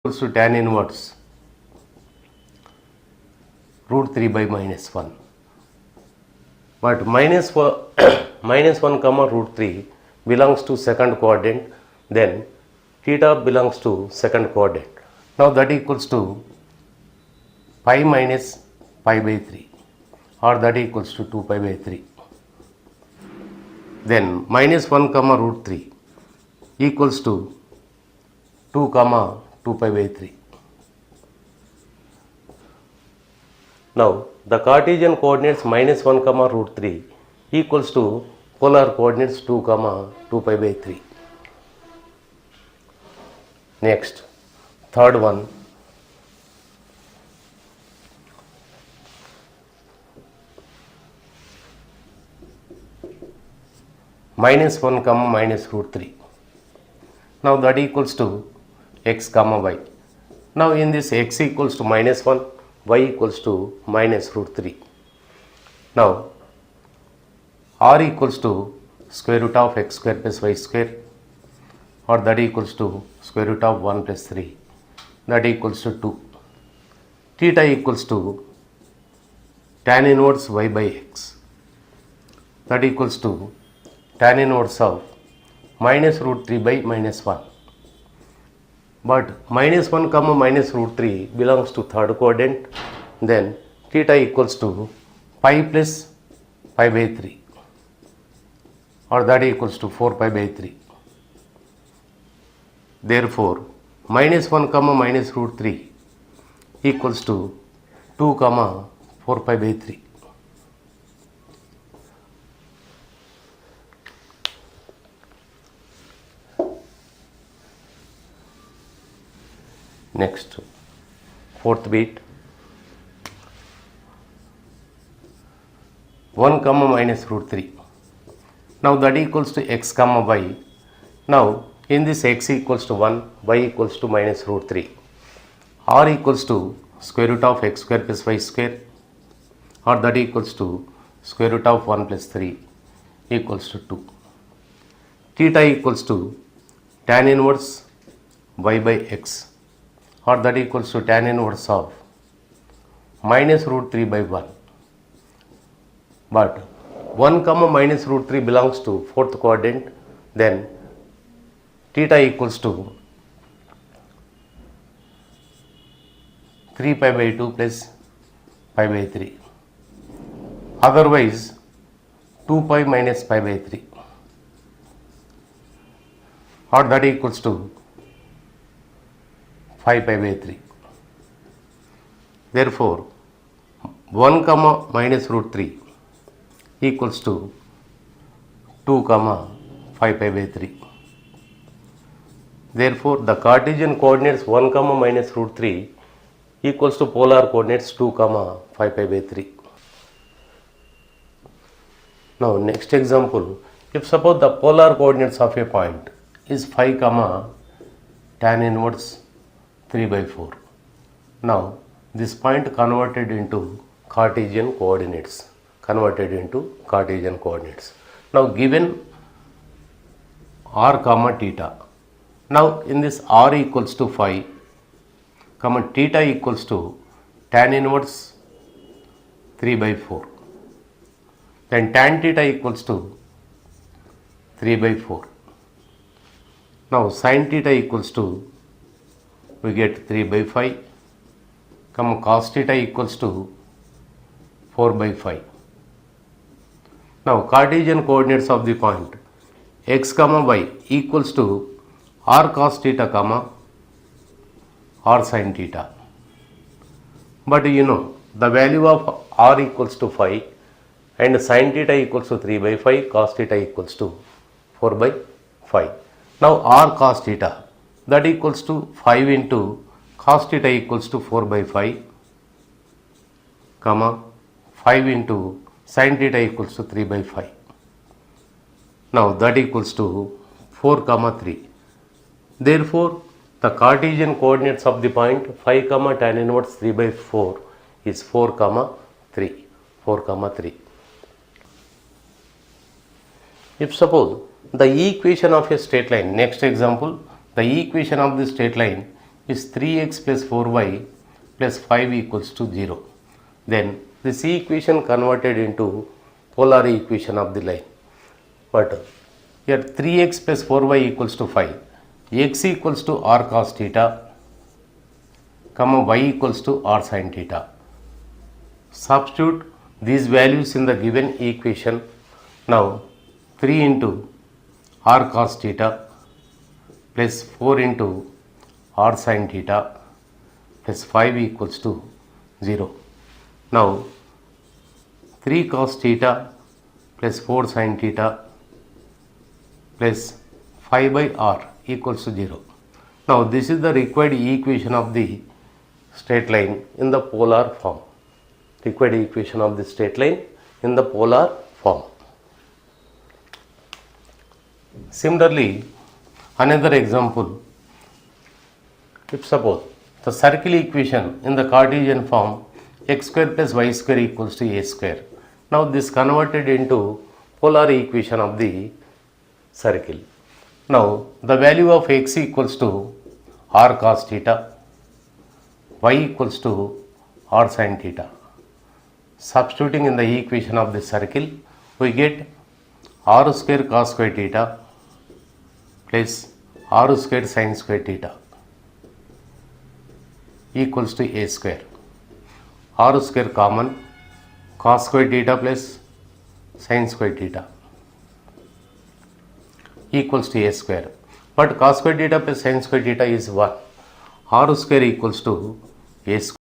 equals to tan inverse root 3 by minus 1. But minus 1 comma root 3 belongs to second quadrant, then theta belongs to second quadrant. Now that equals to pi minus pi by 3, or that equals to 2 pi by 3. Then minus 1 comma root 3 equals to 2 comma 2 pi by 3. Now the Cartesian coordinates minus 1 comma root 3 equals to polar coordinates 2 comma 2 pi by 3. Next, third one, minus 1 comma minus root 3. Now that equals to x comma y. Now in this x equals to minus 1, y equals to minus root 3. Now r equals to square root of x square plus y square, or that equals to square root of 1 plus 3, that equals to 2. Theta equals to tan inverse y by x, that equals to tan inverse of minus root 3 by minus 1. But minus 1 comma minus root 3 belongs to third quadrant, then theta equals to pi plus pi by 3, or that equals to 4 pi by 3. Therefore minus 1 comma minus root 3 equals to 2 comma 4 pi by 3. Next, fourth bit, 1 comma minus root 3. Now that equals to x comma y. Now in this x equals to 1, y equals to minus root 3. R equals to square root of x square plus y square, or that equals to square root of 1 plus 3 equals to 2. Theta equals to tan inverse y by x, or that equals to tan inverse of minus root 3 by 1. But 1 comma minus root 3 belongs to fourth quadrant, then theta equals to 3 pi by 2 plus pi by 3. Otherwise 2 pi minus pi by 3, or that equals to 5 pi by 3. Therefore 1 comma minus root 3 equals to 2 comma 5 pi by 3. Therefore the Cartesian coordinates 1 comma minus root 3 equals to polar coordinates 2 comma 5 pi by 3. Now next example, if suppose the polar coordinates of a point is 5 comma tan inverse 3 by 4. Now this point converted into Cartesian coordinates. Now given r comma theta. Now in this r equals to 5 comma theta equals to tan inverse 3 by 4. Then tan theta equals to 3 by 4. Now sin theta equals to, we get 3 by 5, comma cos theta equals to 4 by 5. Now Cartesian coordinates of the point x comma y equals to r cos theta comma r sin theta. But you know the value of r equals to 5 and sin theta equals to 3 by 5, cos theta equals to 4 by 5. Now r cos theta, that equals to 5 into cos theta equals to 4 by 5, comma 5 into sin theta equals to 3 by 5. Now that equals to 4 comma 3. Therefore the Cartesian coordinates of the point 5 comma tan inverse 3 by 4 is 4 comma 3. If suppose the equation of a straight line, next example, the equation of the straight line is 3x plus 4y plus 5 equals to 0. Then this equation converted into polar equation of the line. But here 3x plus 4y equals to 5. X equals to r cos theta, comma y equals to r sin theta. Substitute these values in the given equation. Now 3 into r cos theta plus 4 into r sin theta plus 5 equals to 0. Now 3 cos theta plus 4 sin theta plus 5 by r equals to 0. Now this is the required equation of the straight line in the polar form. Required equation of the straight line in the polar form. Similarly, another example, if suppose the circle equation in the Cartesian form x square plus y square equals to a square. Now this converted into polar equation of the circle. Now the value of x equals to r cos theta, y equals to r sin theta. Substituting in the equation of the circle, we get r square cos square theta plus r square sin square theta equals to a square. R square common, cos square theta plus sin square theta equals to a square. But cos square theta plus sin square theta is 1. R square equals to a square.